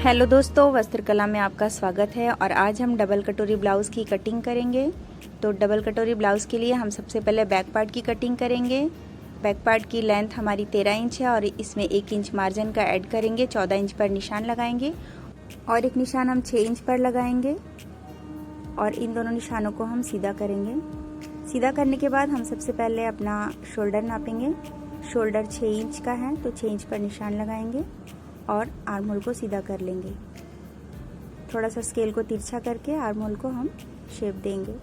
Hello दोस्तों, वस्त्रकला में आपका स्वागत है। और आज हम डबल कटोरी ब्लाउज़ की कटिंग करेंगे। तो डबल कटोरी ब्लाउज़ के लिए हम सबसे पहले बैक पार्ट की कटिंग करेंगे। बैक पार्ट की लेंथ हमारी 13 इंच है और इसमें 1 इंच मार्जिन का ऐड करेंगे। 14 इंच पर निशान लगाएंगे और एक निशान हम 6 इंच पर लगाएंगे और इन दोनों निशानों को हम सीधा करेंगे। सीधा करने के बाद हम सबसे पहले अपना शोल्डर नापेंगे। शोल्डर 6 इंच का है तो 6 इंच पर निशान लगाएंगे और आर्म होल को सीधा कर लेंगे। थोड़ा सा स्केल को तिरछा करके आर्म होल को हम शेप देंगे।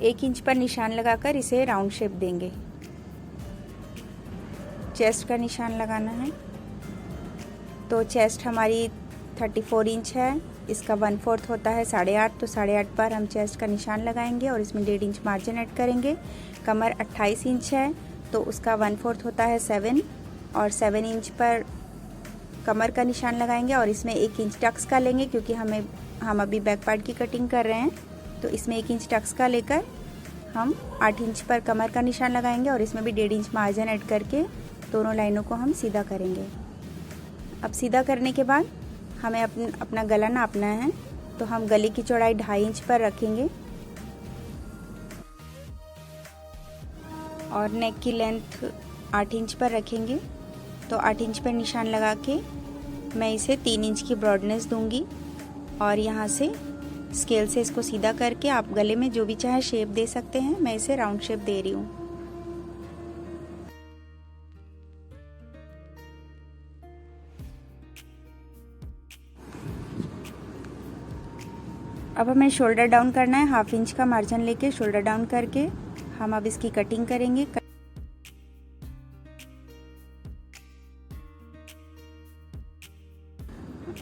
1 इंच पर निशान लगाकर इसे राउंड शेप देंगे। चेस्ट का निशान लगाना है। तो चेस्ट हमारी 34 इंच है, इसका 1/4 होता है 8.5, तो 8.5 पर हम चेस्ट का निशान लगाएंगे और इसमें 1.5 इंच मार्जिन ऐड करेंगे। कमर 28 इंच है तो उसका 1/4 होता है 7 और 7 इंच पर कमर का निशान लगाएंगे और इसमें 1 इंच टक्स का लेंगे, क्योंकि हम अभी बैक पार्ट की कटिंग कर रहे हैं। तो इसमें 1 इंच टक्स का लेकर हम 8 इंच पर कमर का निशान लगाएंगे और इसमें भी 1.5 इंच मार्जिन ऐड करके दोनों लाइनों को हम सीधा करेंगे। अब सीधा करने के बाद हमें अपना गला नापना है। तो हम गले की चौड़ाई 2.5 इंच पर रखेंगे और नेक की लेंथ 8 इंच पर रखेंगे। तो 8 इंच पर निशान लगा के मैं इसे 3 इंच की ब्रॉडनेस दूंगी और यहाँ से स्केल से इसको सीधा करके आप गले में जो भी चाहे शेप दे सकते हैं। मैं इसे राउंड शेप दे रही हूँ। अब हमें शोल्डर डाउन करना है। 1/2 इंच का मार्जिन लेके शोल्डर डाउन करके हम अब इसकी कटिंग करेंगे।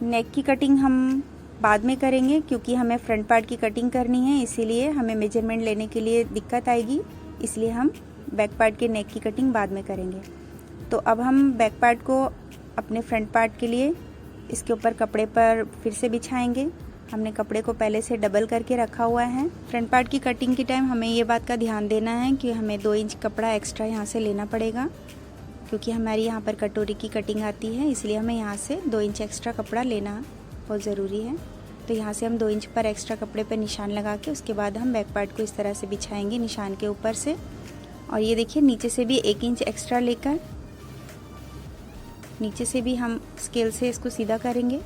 नेक की कटिंग हम बाद में करेंगे, क्योंकि हमें फ्रंट पार्ट की कटिंग करनी है, इसीलिए हमें मेजरमेंट लेने के लिए दिक्कत आएगी। इसलिए हम बैक पार्ट के नेक की कटिंग बाद में करेंगे। तो अब हम बैक पार्ट को अपने फ्रंट पार्ट के लिए इसके ऊपर कपड़े पर फिर से बिछाएंगे। हमने कपड़े को पहले से डबल करके रखा हुआ है। फ्रंट पार्ट की कटिंग के टाइम हमें ये बात का ध्यान देना है कि हमें 2 इंच कपड़ा एक्स्ट्रा यहाँ से लेना पड़ेगा, क्योंकि हमारी यहाँ पर कटोरी की कटिंग आती है, इसलिए हमें यहाँ से 2 इंच एक्स्ट्रा कपड़ा लेना बहुत ज़रूरी है। तो यहाँ से हम 2 इंच पर एक्स्ट्रा कपड़े पर निशान लगा के उसके बाद हम बैक पार्ट को इस तरह से बिछाएंगे निशान के ऊपर से। और ये देखिए, नीचे से भी 1 इंच एक्स्ट्रा लेकर नीचे से भी हम स्केल से इसको सीधा करेंगे।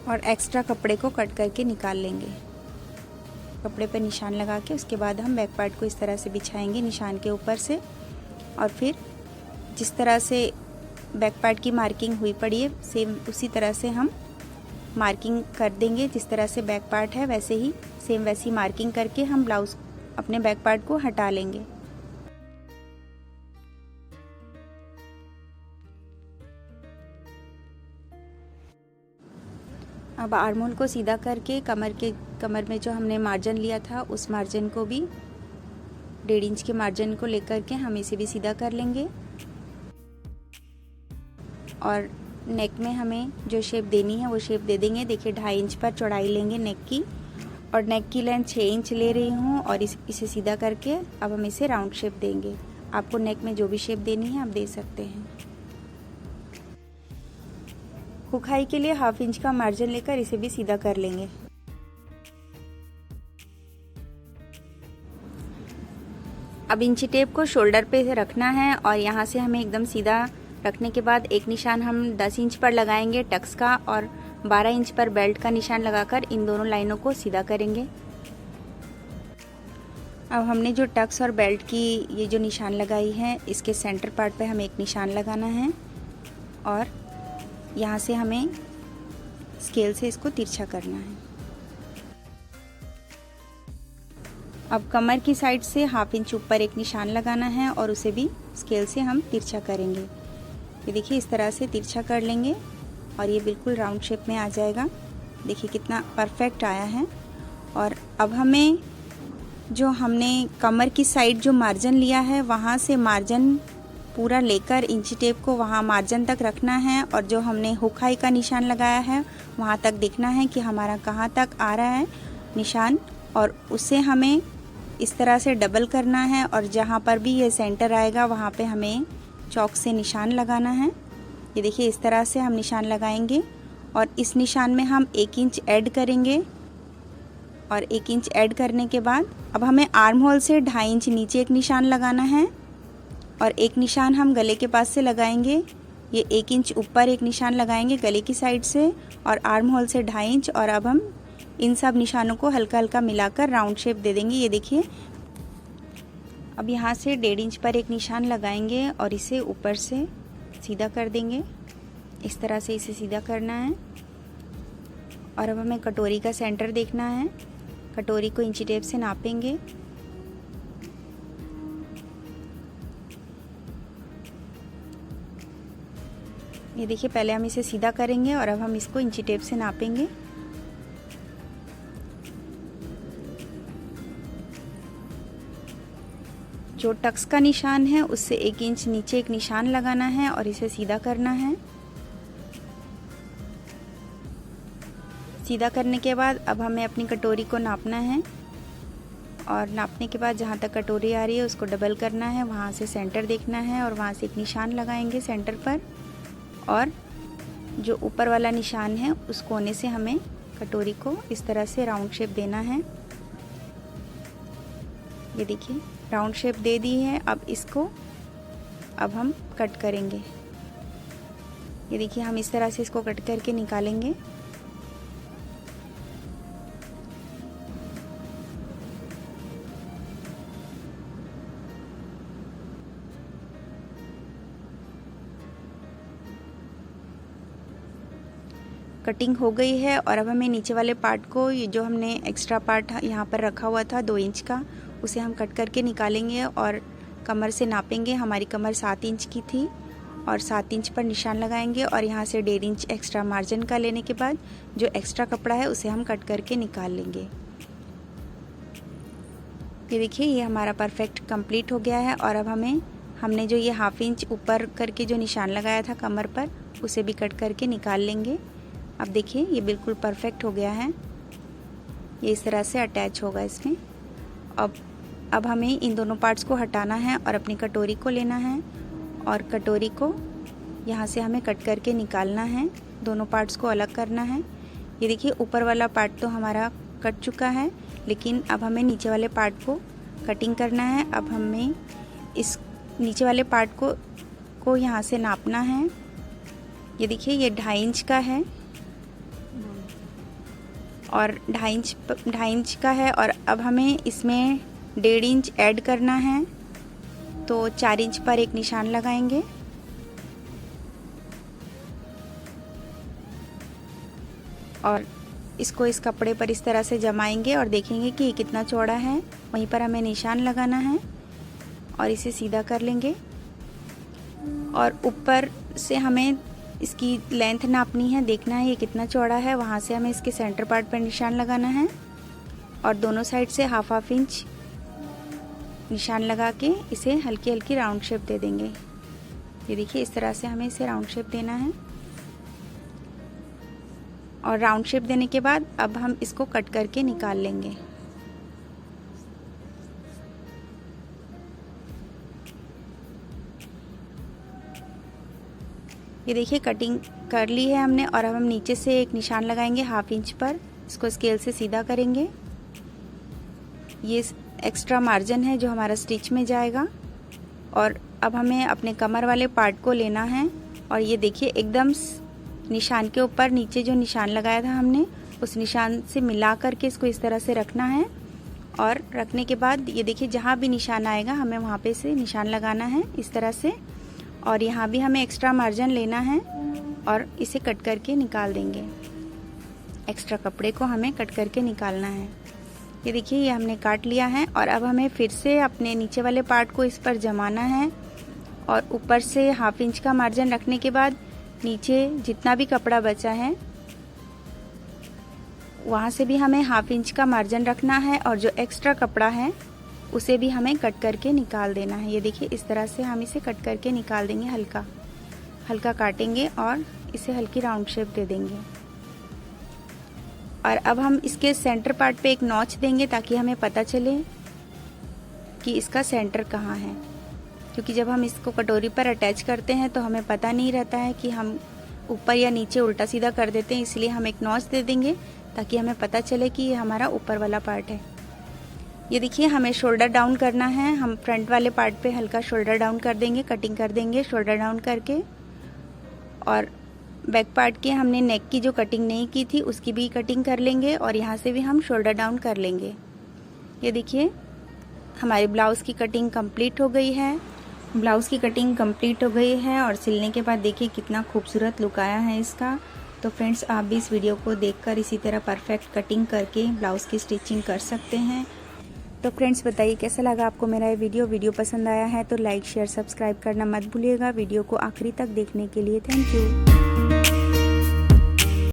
और एक्स्ट्रा कपड़े को कट करके निकाल लेंगे। कपड़े पर निशान लगा के उसके बाद हम बैक पार्ट को इस तरह से बिछाएंगे निशान के ऊपर से। और फिर जिस तरह से बैक पार्ट की मार्किंग हुई पड़ी है, सेम उसी तरह से हम मार्किंग कर देंगे। जिस तरह से बैक पार्ट है वैसे ही सेम वैसी मार्किंग करके हम ब्लाउज अपने बैक पार्ट को हटा लेंगे। अब आर्म होल को सीधा करके कमर में जो हमने मार्जिन लिया था उस मार्जिन को भी 1.5 इंच के मार्जिन को लेकर के हम इसे भी सीधा कर लेंगे। और नेक में हमें जो शेप देनी है वो शेप दे देंगे। देखिए, 2.5 इंच पर चौड़ाई लेंगे नेक की और नेक की लेंथ 6 इंच ले रही हूँ और इसे सीधा करके अब हम इसे राउंड शेप देंगे। आपको नेक में जो भी शेप देनी है आप दे सकते हैं। हुकाई के लिए 1/2 इंच का मार्जिन लेकर इसे भी सीधा कर लेंगे। अब इंची टेप को शोल्डर पे रखना है और यहाँ से हमें एकदम सीधा रखने के बाद एक निशान हम 10 इंच पर लगाएंगे टक्स का और 12 इंच पर बेल्ट का निशान लगाकर इन दोनों लाइनों को सीधा करेंगे। अब हमने जो टक्स और बेल्ट की ये जो निशान लगाई है, इसके सेंटर पार्ट पे हमें एक निशान लगाना है और यहाँ से हमें स्केल से इसको तिरछा करना है। अब कमर की साइड से 1/2 इंच ऊपर एक निशान लगाना है और उसे भी स्केल से हम तिरछा करेंगे। ये देखिए, इस तरह से तिरछा कर लेंगे और ये बिल्कुल राउंड शेप में आ जाएगा। देखिए कितना परफेक्ट आया है। और अब हमें जो हमने कमर की साइड जो मार्जिन लिया है वहाँ से मार्जिन पूरा लेकर इंची टेप को वहाँ मार्जिन तक रखना है और जो हमने हुक हाई का निशान लगाया है वहाँ तक देखना है कि हमारा कहाँ तक आ रहा है निशान और उसे हमें इस तरह से डबल करना है और जहाँ पर भी ये सेंटर आएगा वहाँ पे हमें चॉक से निशान लगाना है। ये देखिए इस तरह से हम निशान लगाएंगे और इस निशान में हम 1 इंच ऐड करेंगे और 1 इंच ऐड करने के बाद अब हमें आर्म होल से 2.5 इंच नीचे एक निशान लगाना है और एक निशान हम गले के पास से लगाएंगे। ये 1 इंच ऊपर एक निशान लगाएंगे गले की साइड से और आर्म होल से 2.5 इंच। और अब हम इन सब निशानों को हल्का हल्का मिलाकर राउंड शेप दे देंगे। ये देखिए अब यहाँ से 1.5 इंच पर एक निशान लगाएंगे और इसे ऊपर से सीधा कर देंगे। इस तरह से इसे सीधा करना है। और अब हमें कटोरी का सेंटर देखना है। कटोरी को इंची टेप से नापेंगे। ये देखिए पहले हम इसे सीधा करेंगे और अब हम इसको इंची टेप से नापेंगे। जो टक्स का निशान है उससे 1 इंच नीचे एक निशान लगाना है और इसे सीधा करना है। सीधा करने के बाद अब हमें अपनी कटोरी को नापना है और नापने के बाद जहाँ तक कटोरी आ रही है उसको डबल करना है। वहाँ से सेंटर देखना है और वहाँ से एक निशान लगाएंगे सेंटर पर और जो ऊपर वाला निशान है उस कोने से हमें कटोरी को इस तरह से राउंड शेप देना है। ये देखिए राउंड शेप दे दी है। अब इसको अब हम कट करेंगे। ये देखिए हम इस तरह से इसको कट करके निकालेंगे। कटिंग हो गई है और अब हमें नीचे वाले पार्ट को, ये जो हमने एक्स्ट्रा पार्ट यहाँ पर रखा हुआ था 2 इंच का, उसे हम कट करके निकालेंगे और कमर से नापेंगे। हमारी कमर 7 इंच की थी और 7 इंच पर निशान लगाएंगे और यहाँ से 1.5 इंच एक्स्ट्रा मार्जिन का लेने के बाद जो एक्स्ट्रा कपड़ा है उसे हम कट करके निकाल लेंगे। ये देखिए ये हमारा परफेक्ट कंप्लीट हो गया है। और अब हमने जो ये 1/2 इंच ऊपर करके जो निशान लगाया था कमर पर उसे भी कट करके निकाल लेंगे। अब देखिए ये बिल्कुल परफेक्ट हो गया है। ये इस तरह से अटैच होगा इसमें। अब हमें इन दोनों पार्ट्स को हटाना है और अपनी कटोरी को लेना है और कटोरी को यहाँ से हमें कट करके निकालना है। दोनों पार्ट्स को अलग करना है। ये देखिए ऊपर वाला पार्ट तो हमारा कट चुका है, लेकिन अब हमें नीचे वाले पार्ट को कटिंग करना है। अब हमें इस नीचे वाले पार्ट को यहाँ से नापना है। ये देखिए ये 2.5 इंच का है और 2.5 इंच का है और अब हमें इसमें 1.5 इंच ऐड करना है, तो 4 इंच पर एक निशान लगाएंगे। और इसको इस कपड़े पर इस तरह से जमाएंगे और देखेंगे कि ये कितना चौड़ा है। वहीं पर हमें निशान लगाना है और इसे सीधा कर लेंगे। और ऊपर से हमें इसकी लेंथ नापनी है, देखना है ये कितना चौड़ा है। वहाँ से हमें इसके सेंटर पार्ट पर निशान लगाना है और दोनों साइड से 1/2 इंच निशान लगा के इसे हल्की हल्की राउंड शेप दे देंगे। ये देखिए इस तरह से हमें इसे राउंड शेप देना है। और राउंड शेप देने के बाद अब हम इसको कट करके निकाल लेंगे। ये देखिए कटिंग कर ली है हमने और अब हम नीचे से एक निशान लगाएंगे 1/2 इंच पर। इसको स्केल से सीधा करेंगे। ये एक्स्ट्रा मार्जिन है जो हमारा स्टिच में जाएगा। और अब हमें अपने कमर वाले पार्ट को लेना है और ये देखिए एकदम निशान के ऊपर नीचे जो निशान लगाया था हमने उस निशान से मिला करके इसको इस तरह से रखना है। और रखने के बाद ये देखिए जहाँ भी निशान आएगा हमें वहाँ पे से निशान लगाना है इस तरह से। और यहाँ भी हमें एक्स्ट्रा मार्जिन लेना है और इसे कट करके निकाल देंगे। एक्स्ट्रा कपड़े को हमें कट करके निकालना है। ये देखिए ये हमने काट लिया है और अब हमें फिर से अपने नीचे वाले पार्ट को इस पर जमाना है और ऊपर से 1/2 इंच का मार्जिन रखने के बाद नीचे जितना भी कपड़ा बचा है वहाँ से भी हमें 1/2 इंच का मार्जिन रखना है और जो एक्स्ट्रा कपड़ा है उसे भी हमें कट करके निकाल देना है। ये देखिए इस तरह से हम इसे कट करके निकाल देंगे। हल्का हल्का काटेंगे और इसे हल्की राउंड शेप दे देंगे। और अब हम इसके सेंटर पार्ट पे एक नॉच देंगे ताकि हमें पता चले कि इसका सेंटर कहाँ है, क्योंकि जब हम इसको कटोरी पर अटैच करते हैं तो हमें पता नहीं रहता है कि हम ऊपर या नीचे उल्टा सीधा कर देते हैं, इसलिए हम एक नॉच दे देंगे ताकि हमें पता चले कि ये हमारा ऊपर वाला पार्ट है। ये देखिए हमें शोल्डर डाउन करना है, हम फ्रंट वाले पार्ट पे हल्का शोल्डर डाउन कर देंगे, कटिंग कर देंगे शोल्डर डाउन करके। और बैक पार्ट के हमने नेक की जो कटिंग नहीं की थी उसकी भी कटिंग कर लेंगे और यहाँ से भी हम शोल्डर डाउन कर लेंगे। ये देखिए हमारी ब्लाउज़ की कटिंग कंप्लीट हो गई है। ब्लाउज़ की कटिंग कंप्लीट हो गई है और सिलने के बाद देखिए कितना खूबसूरत लुक आया है इसका। तो फ्रेंड्स आप भी इस वीडियो को देखकर इसी तरह परफेक्ट कटिंग करके ब्लाउज़ की स्टिचिंग कर सकते हैं। तो फ्रेंड्स बताइए कैसा लगा आपको मेरा ये वीडियो पसंद आया है तो लाइक शेयर सब्सक्राइब करना मत भूलिएगा। वीडियो को आखिरी तक देखने के लिए थैंक यू।